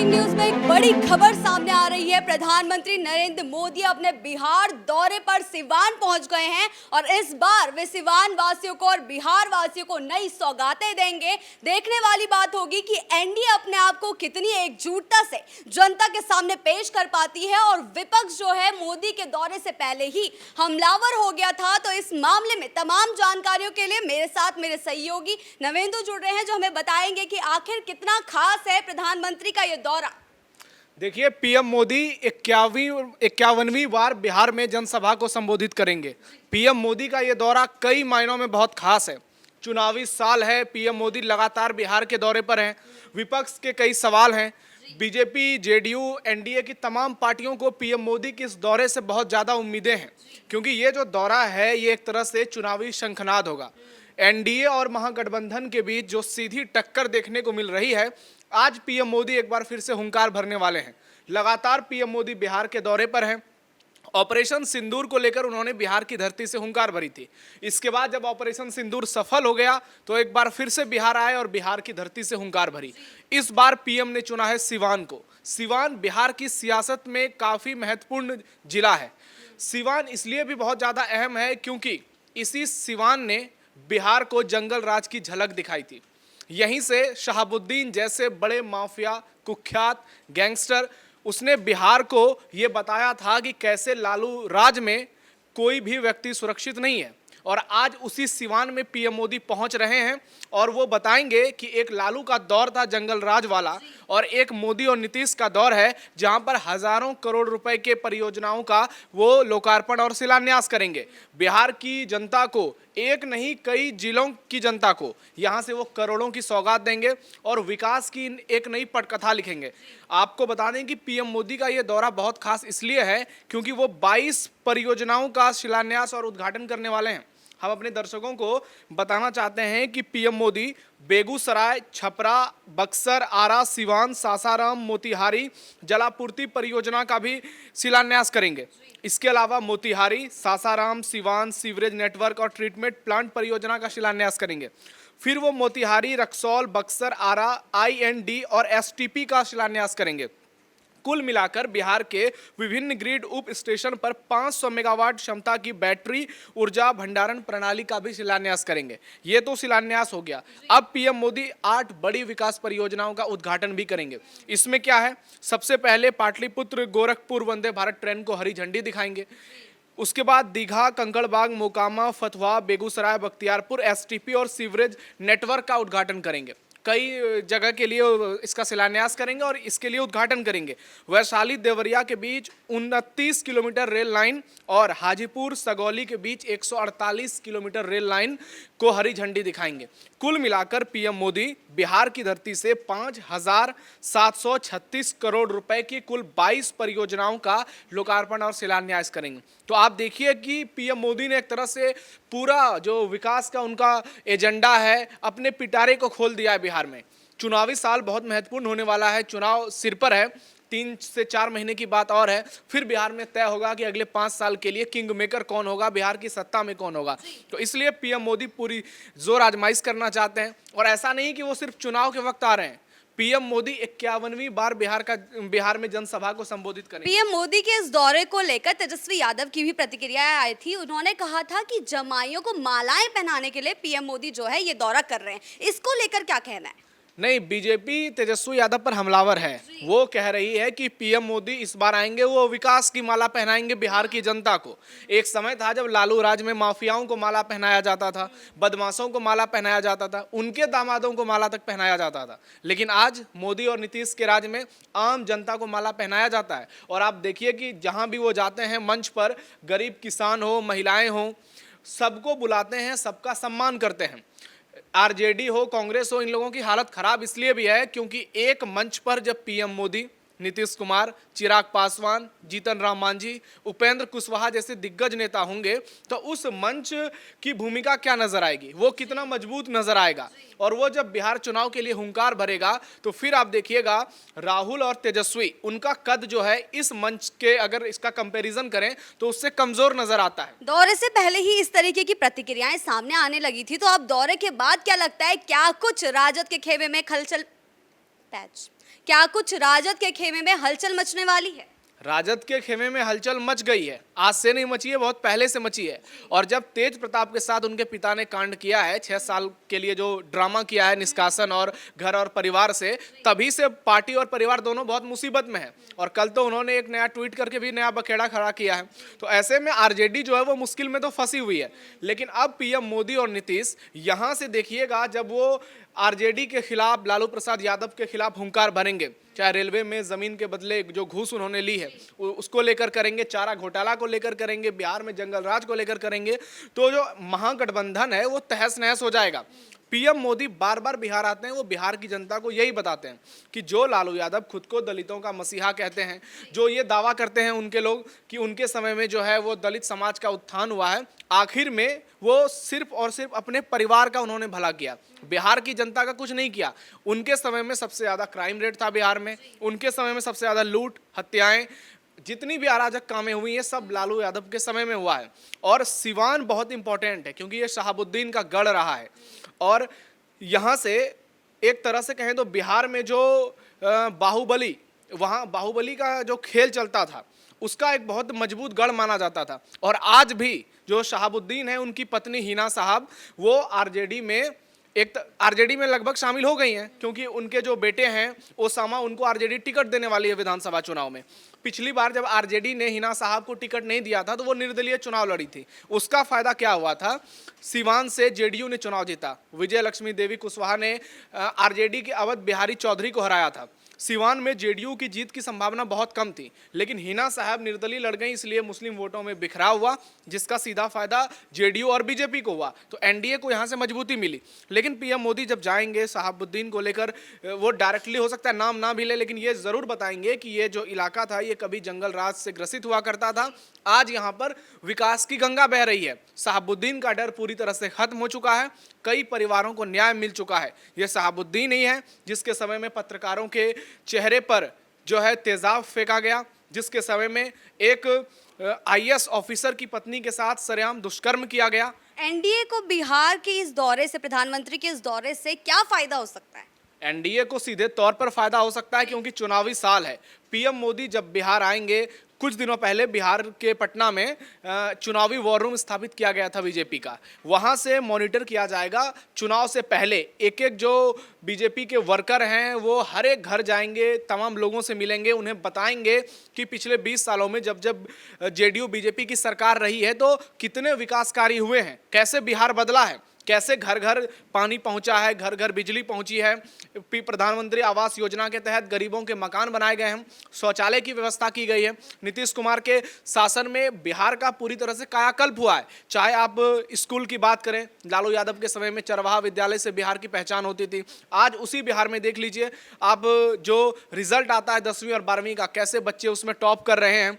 Breaking news में एक बड़ी खबर सामने आ रही है। प्रधानमंत्री नरेंद्र मोदी अपने बिहार दौरे पर सिवान पहुंच गए हैं और इस बार वे सिवान वासियों को और बिहार वासियों को नई सौगातें देंगे। देखने वाली बात होगी कि एनडीए अपने आप को कितनी एकजुटता से जनता के सामने पेश कर पाती है और विपक्ष जो है मोदी के दौरे से पहले ही हमलावर हो गया था। तो इस मामले में तमाम जानकारियों के लिए मेरे साथ मेरे सहयोगी नवेंदु जुड़ रहे हैं, जो हमें बताएंगे कि आखिर कितना खास है प्रधानमंत्री का ये दौरा। देखिए, पीएम मोदी 51वीं बार बिहार में जनसभा को संबोधित करेंगे। पीएम मोदी का ये दौरा कई मायनों में बहुत खास है। चुनावी साल है, पीएम मोदी लगातार बिहार के दौरे पर हैं। विपक्ष के कई सवाल हैं। बीजेपी, जेडीयू, एनडीए की तमाम पार्टियों को पीएम मोदी के इस दौरे से बहुत ज़्यादा उम्मीदें हैं, क्योंकि ये जो दौरा है ये एक तरह से चुनावी शंखनाद होगा। एनडीए और महागठबंधन के बीच जो सीधी टक्कर देखने को मिल रही है, आज पीएम मोदी एक बार फिर से हुंकार भरने वाले हैं। लगातार पीएम मोदी बिहार के दौरे पर हैं। ऑपरेशन सिंदूर को लेकर उन्होंने बिहार की धरती से हुंकार भरी थी। इसके बाद जब ऑपरेशन सिंदूर सफल हो गया तो एक बार फिर से बिहार आए और बिहार की धरती से हुंकार भरी। इस बार पीएम ने चुना है सिवान को। सिवान बिहार की सियासत में काफ़ी महत्वपूर्ण जिला है। सिवान इसलिए भी बहुत ज़्यादा अहम है क्योंकि इसी सिवान ने बिहार को जंगल राज की झलक दिखाई थी। यहीं से शहाबुद्दीन जैसे बड़े माफिया, कुख्यात गैंगस्टर, उसने बिहार को ये बताया था कि कैसे लालू राज में कोई भी व्यक्ति सुरक्षित नहीं है। और आज उसी सिवान में पीएम मोदी पहुंच रहे हैं और वो बताएंगे कि एक लालू का दौर था जंगल राज वाला और एक मोदी और नीतीश का दौर है जहां पर हजारों करोड़ रुपए के परियोजनाओं का वो लोकार्पण और शिलान्यास करेंगे। बिहार की जनता को, एक नहीं कई जिलों की जनता को यहां से वो करोड़ों की सौगात देंगे और विकास की एक नई पटकथा लिखेंगे। आपको बता दें कि पीएम मोदी का ये दौरा बहुत खास इसलिए है क्योंकि वो 22 परियोजनाओं का शिलान्यास और उद्घाटन करने वाले हैं। हम अपने दर्शकों को बताना चाहते हैं कि पीएम मोदी बेगूसराय, छपरा, बक्सर, आरा, सिवान, सासाराम, मोतिहारी जलापूर्ति परियोजना का भी शिलान्यास करेंगे। इसके अलावा मोतिहारी, सासाराम, सिवान सीवरेज नेटवर्क और ट्रीटमेंट प्लांट परियोजना का शिलान्यास करेंगे। फिर वो मोतिहारी, रक्सौल, बक्सर, आरा, आईएनडी और एसटीपी का शिलान्यास करेंगे। कुल मिलाकर बिहार के विभिन्न ग्रिड उप स्टेशन पर 500 मेगावाट क्षमता की बैटरी ऊर्जा भंडारण प्रणाली का भी शिलान्यास करेंगे। ये तो शिलान्यास हो गया। अब पीएम मोदी 8 बड़ी विकास परियोजनाओं का उद्घाटन भी करेंगे। इसमें क्या है, सबसे पहले पाटलिपुत्र गोरखपुर वंदे भारत ट्रेन को हरी झंडी दिखाएंगे। उसके बाद दीघा, कंकड़बाग, मोकामा, फतुहा, बेगूसराय, बख्तियारपुर एसटीपी और सीवरेज नेटवर्क का उद्घाटन करेंगे। कई जगह के लिए इसका शिलान्यास करेंगे और इसके लिए उद्घाटन करेंगे। वैशाली देवरिया के बीच 29 किलोमीटर रेल लाइन और हाजीपुर सगौली के बीच 148 किलोमीटर रेल लाइन को हरी झंडी दिखाएंगे। कुल मिलाकर पीएम मोदी बिहार की धरती से 5,736 करोड़ रुपए की कुल 22 परियोजनाओं का लोकार्पण और शिलान्यास करेंगे। तो आप देखिए कि पीएम मोदी ने एक तरह से पूरा जो विकास का उनका एजेंडा है अपने पिटारे को खोल दिया है बिहार में। चुनावी साल बहुत महत्वपूर्ण होने वाला है। चुनाव सिर पर है। 3 से 4 महीने की बात और है, फिर बिहार में तय होगा कि अगले 5 साल के लिए किंग मेकर कौन होगा, बिहार की सत्ता में कौन होगा। तो इसलिए पीएम मोदी पूरी जोर आजमाइश करना चाहते हैं। और ऐसा नहीं कि वो सिर्फ चुनाव के वक्त आ रहे हैं। पीएम मोदी 51वीं बार बिहार में जनसभा को संबोधित करेंगे। पीएम मोदी के इस दौरे को लेकर तेजस्वी यादव की भी प्रतिक्रियाएं आई थी। उन्होंने कहा था कि जमाइयों को मालाएं पहनाने के लिए पीएम मोदी जो है ये दौरा कर रहे हैं। इसको लेकर क्या कहना है? नहीं, बीजेपी तेजस्वी यादव पर हमलावर है। वो कह रही है कि पीएम मोदी इस बार आएंगे, वो विकास की माला पहनाएंगे बिहार की जनता को। एक समय था जब लालू राज में माफियाओं को माला पहनाया जाता था, बदमाशों को माला पहनाया जाता था, उनके दामादों को माला तक पहनाया जाता था। लेकिन आज मोदी और नीतीश के राज में आम जनता को माला पहनाया जाता है। और आप देखिए कि जहाँ भी वो जाते हैं मंच पर, गरीब किसान हो, महिलाएं हो, सबको बुलाते हैं, सबका सम्मान करते हैं। आरजेडी हो, कांग्रेस हो, इन लोगों की हालत खराब इसलिए भी है क्योंकि एक मंच पर जब पीएम मोदी, नीतीश कुमार, चिराग पासवान, जीतन राम मांझी, उपेंद्र कुशवाहा जैसे दिग्गज नेता होंगे तो उस मंच की भूमिका क्या नजर आएगी, वो कितना मजबूत नजर आएगा। और वो जब बिहार चुनाव के लिए हुंकार भरेगा तो फिर आप देखिएगा राहुल और तेजस्वी, उनका कद जो है इस मंच के अगर इसका कंपैरिजन करें तो उससे कमजोर नजर आता है। दौरे से पहले ही इस तरीके की प्रतिक्रियाएं सामने आने लगी थी, तो अब दौरे के बाद क्या लगता है, क्या कुछ राजद के खेमे में खलचल अटैच। क्या कुछ राजद के खेमे में हलचल मचने वाली है? राजद के खेमे में हलचल मच गई है। आज से नहीं मची है, बहुत पहले से मची है। और जब तेज प्रताप के साथ उनके पिता ने कांड किया है, 6 साल के लिए जो ड्रामा किया है निष्कासन और घर और परिवार से, तभी से पार्टी और परिवार दोनों बहुत मुसीबत में है। और कल तो उन्होंने एक नया ट्वीट करके भी नया बखेड़ा खड़ा किया है। तो ऐसे में आरजेडी जो है वो मुश्किल में तो फंसी हुई है। लेकिन अब पीएम मोदी और नीतीश यहाँ से देखिएगा, जब वो आरजेडी के खिलाफ, लालू प्रसाद यादव के खिलाफ हुंकार भरेंगे, चाहे रेलवे में जमीन के बदले जो घूस उन्होंने ली है उसको लेकर करेंगे, चारा घोटाला को लेकर करेंगे, बिहार में जंगल राज को लेकर करेंगे, तो जो महागठबंधन है वो तहस नहस हो जाएगा। पीएम मोदी बार बार बिहार आते हैं, वो बिहार की जनता को यही बताते हैं कि जो लालू यादव खुद को दलितों का मसीहा कहते हैं, जो ये दावा करते हैं उनके लोग कि उनके समय में जो है वो दलित समाज का उत्थान हुआ है, आखिर में वो सिर्फ और सिर्फ अपने परिवार का उन्होंने भला किया, बिहार की जनता का कुछ नहीं किया। उनके समय में सबसे ज़्यादा क्राइम रेट था बिहार में, उनके समय में सबसे ज़्यादा लूट, हत्याएं, जितनी भी अराजक कामें हुई हैं सब लालू यादव के समय में हुआ है। और सिवान बहुत इंपॉर्टेंट है क्योंकि ये शहाबुद्दीन का गढ़ रहा है। और यहाँ से एक तरह से कहें तो बिहार में जो बाहुबली, वहाँ बाहुबली का जो खेल चलता था उसका एक बहुत मजबूत गढ़ माना जाता था। और आज भी जो शहाबुद्दीन है, उनकी पत्नी हिना साहब, वो आरजेडी में आरजेडी में लगभग शामिल हो गई हैं क्योंकि उनके जो बेटे हैं ओसामा, उनको आरजेडी टिकट देने वाली है विधानसभा चुनाव में। पिछली बार जब आरजेडी ने हिना साहब को टिकट नहीं दिया था तो वो निर्दलीय चुनाव लड़ी थी। उसका फायदा क्या हुआ था, सिवान से जेडीयू ने चुनाव जीता, विजय लक्ष्मी देवी कुशवाहा ने आरजेडी के अवध बिहारी चौधरी को हराया था। सिवान में जेडीयू की जीत की संभावना बहुत कम थी, लेकिन हिना साहब निर्दलीय लड़ गई, इसलिए मुस्लिम वोटों में बिखराव हुआ, जिसका सीधा फायदा जेडीयू और बीजेपी को हुआ। तो एनडीए को यहाँ से मजबूती मिली। लेकिन पीएम मोदी जब जाएंगे शहाबुद्दीन को लेकर, वो डायरेक्टली हो सकता है नाम ना भी ले, लेकिन ये जरूर बताएंगे कि ये जो इलाका था ये कभी जंगल राज से ग्रसित हुआ करता था, आज यहाँ पर विकास की गंगा बह रही है। शहाबुद्दीन का डर पूरी तरह से खत्म हो चुका है, कई परिवारों को न्याय मिल चुका है। ये शहाबुद्दीन ही है जिसके समय में पत्रकारों के चेहरे पर जो है तेजाब फेंका गया, जिसके समय में एक आईएएस ऑफिसर की पत्नी के साथ सरेआम दुष्कर्म किया गया। एनडीए को बिहार के इस दौरे से, प्रधानमंत्री के इस दौरे से क्या फायदा हो सकता है? एनडीए को सीधे तौर पर फायदा हो सकता है क्योंकि चुनावी साल है। पीएम मोदी जब बिहार आएंगे, कुछ दिनों पहले बिहार के पटना में चुनावी वॉर रूम स्थापित किया गया था बीजेपी का, वहां से मॉनिटर किया जाएगा चुनाव से पहले। एक एक जो बीजेपी के वर्कर हैं वो हर एक घर जाएंगे, तमाम लोगों से मिलेंगे, उन्हें बताएंगे कि पिछले 20 सालों में जब जब जेडीयू बीजेपी की सरकार रही है तो कितने विकास कार्य हुए हैं, कैसे बिहार बदला है, कैसे घर घर पानी पहुंचा है, घर घर बिजली पहुंची है, प्रधानमंत्री आवास योजना के तहत गरीबों के मकान बनाए गए हैं, शौचालय की व्यवस्था की गई है। नीतीश कुमार के शासन में बिहार का पूरी तरह से कायाकल्प हुआ है। चाहे आप स्कूल की बात करें, लालू यादव के समय में चरवाहा विद्यालय से बिहार की पहचान होती थी, आज उसी बिहार में देख लीजिए आप जो रिजल्ट आता है 10वीं और 12वीं का, कैसे बच्चे उसमें टॉप कर रहे हैं।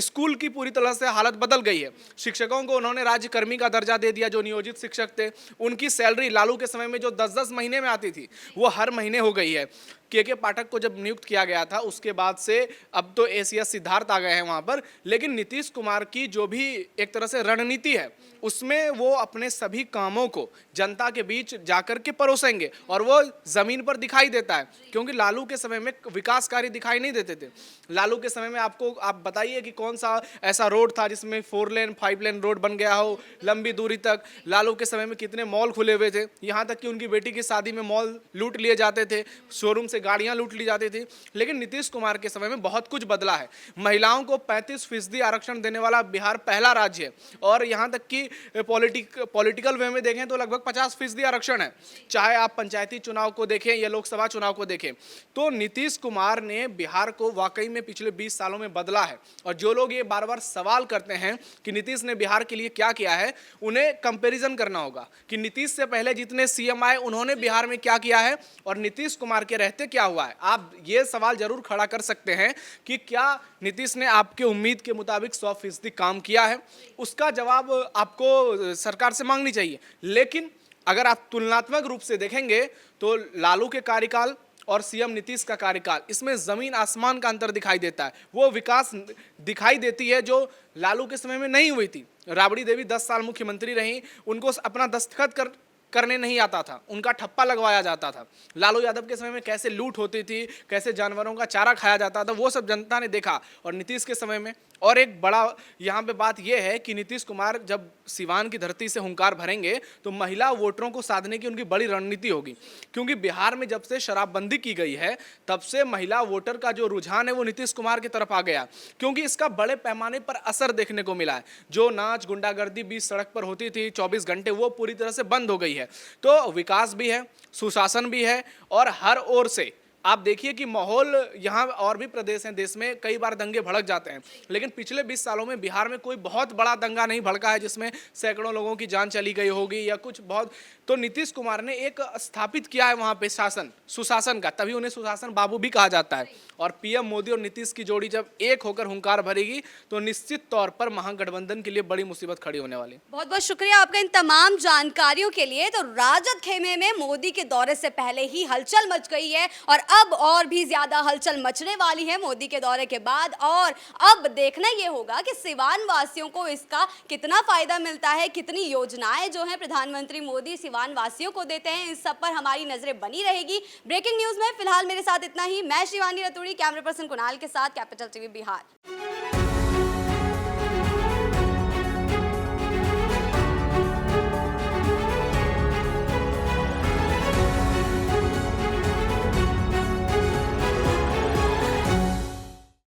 स्कूल की पूरी तरह से हालत बदल गई है। शिक्षकों को उन्होंने राज्यकर्मी का दर्जा दे दिया, जो नियोजित शिक्षक थे उनकी सैलरी लालू के समय में जो 10-10 महीने में आती थी वो हर महीने हो गई है। के पाठक को जब नियुक्त किया गया था उसके बाद से अब तो एसीएस सिद्धार्थ आ गए हैं वहां पर, लेकिन नीतीश कुमार की जो भी एक तरह से रणनीति है उसमें वो अपने सभी कामों को जनता के बीच जाकर के परोसेंगे और वो जमीन पर दिखाई देता है। क्योंकि लालू के समय में विकास कार्य दिखाई नहीं देते थे। लालू के समय में आपको आप बताइए कि कौन सा ऐसा रोड था जिसमें 4 लेन 5 लेन रोड बन गया हो लंबी दूरी तक। लालू के समय में कितने मॉल खुले हुए थे, यहाँ तक कि उनकी बेटी की शादी में मॉल लूट लिए जाते थे, शोरूम से गाड़ियां लूट ली जाती थी। लेकिन नीतीश कुमार के समय में बहुत कुछ बदला है। महिलाओं को 35% आरक्षण देने वाला बिहार पहला राज्य है और यहाँ तक कि पॉलिटिकल वे में देखें तो लगभग 50% आरक्षण है। चाहे आप पंचायती चुनाव को देखें या लोकसभा चुनाव को देखें, तो नीतीश कुमार ने बिहार को वाकई में पिछले 20 सालों में बदला है। और जो लोग ये बार बार सवाल करते हैं कि नीतीश ने बिहार के लिए क्या किया है, उन्हें कंपैरिजन करना होगा कि नीतीश से पहले जितने सीएम आए उन्होंने बिहार में क्या किया है और नीतीश कुमार के रहते क्या हुआ है। आप ये सवाल जरूर खड़ा कर सकते हैं कि क्या नीतीश ने आपके उम्मीद के मुताबिक 100% काम किया है, उसका जवाब आपको सरकार से मांगनी चाहिए। लेकिन अगर आप तुलनात्मक रूप से देखेंगे तो लालू के कार्यकाल और सीएम नीतीश का कार्यकाल, इसमें जमीन आसमान का अंतर दिखाई देता है। वो विकास दिखाई देती है जो लालू के समय में नहीं हुई थी। राबड़ी देवी 10 साल मुख्यमंत्री रहीं, उनको अपना दस्तखत करने नहीं आता था, उनका ठप्पा लगवाया जाता था। लालू यादव के समय में कैसे लूट होती थी, कैसे जानवरों का चारा खाया जाता था, वो सब जनता ने देखा। और नीतीश के समय में और एक बड़ा यहाँ पे बात यह है कि नीतीश कुमार जब सिवान की धरती से हुंकार भरेंगे तो महिला वोटरों को साधने की उनकी बड़ी रणनीति होगी, क्योंकि बिहार में जब से शराबबंदी की गई है तब से महिला वोटर का जो रुझान है वो नीतीश कुमार की तरफ आ गया, क्योंकि इसका बड़े पैमाने पर असर देखने को मिला है। जो नाच गुंडागर्दी बीच सड़क पर होती थी 24 घंटे, वो पूरी तरह से बंद हो गई है। तो विकास भी है, सुशासन भी है, और हर ओर से आप देखिए कि माहौल यहाँ और भी प्रदेश हैं देश में कई बार दंगे भड़क जाते हैं, लेकिन पिछले 20 सालों में बिहार में कोई बहुत बड़ा दंगा नहीं भड़का है जिसमें सैकड़ों लोगों की जान चली गई होगी या कुछ बहुत। तो नीतीश कुमार ने एक स्थापित किया है वहाँ पे शासन, सुशासन का, तभी उन्हें सुशासन बाबू भी कहा जाता है। और पीएम मोदी और नीतीश की जोड़ी जब एक होकर हुंकार भरेगी तो निश्चित तौर पर महागठबंधन के लिए बड़ी मुसीबत खड़ी होने वाली। बहुत बहुत शुक्रिया आपका इन तमाम जानकारियों के लिए। तो राजद खेमे में मोदी के दौरे से पहले ही हलचल मच गई है और अब और भी ज्यादा हलचल मचने वाली है मोदी के दौरे के बाद। और अब देखना ये होगा कि सिवान वासियों को इसका कितना फायदा मिलता है, कितनी योजनाएं जो हैं प्रधानमंत्री मोदी सिवान वासियों को देते हैं, इस सब पर हमारी नजरें बनी रहेगी। ब्रेकिंग न्यूज में फिलहाल मेरे साथ इतना ही। मैं शिवानी रतूड़ी, कैमरा पर्सन कुणाल के साथ, कैपिटल टीवी बिहार।